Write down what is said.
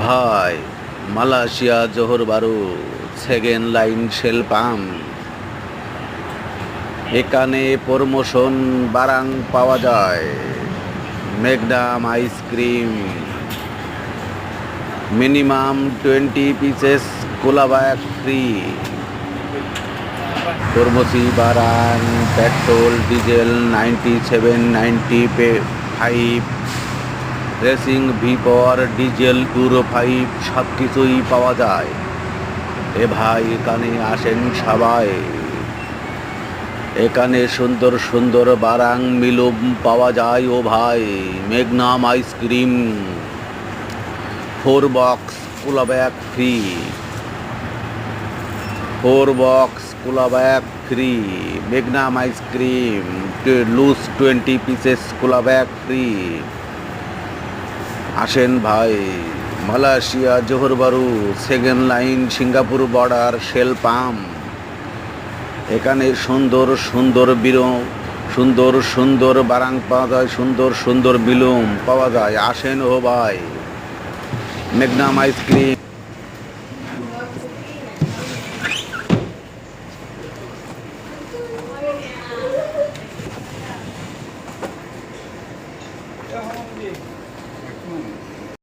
ভাই, Malaysia Johor Bahru second line Shell pump. এখানে promotion বারাং পাওয়া যায়। Magnum ice cream minimum 20 pieces cooler bag free. তরমুজি বারাং petrol diesel 97 95 racing V Power diesel euro 5 সব কিছুই পাওয়া যায়। ভাই, এখানে আসেন সবাই। এখানে সুন্দর সুন্দর বারাং মিলুম পাওয়া যায়। ও ভাই, Magnum ice cream 4 box cooler bag free. 4 box cooler bag free. Magnum ice cream loose 20 pieces cooler bag free. আসেন ভাই, Malaysia Johor Bahru second line Singapore border Shell pump. এখানে সুন্দর সুন্দর সুন্দর সুন্দর বারাং পাওয়া যায়, সুন্দর সুন্দর বিলুম পাওয়া যায়। আসেন ও ভাই, মেঘনাম আইসক্রিম।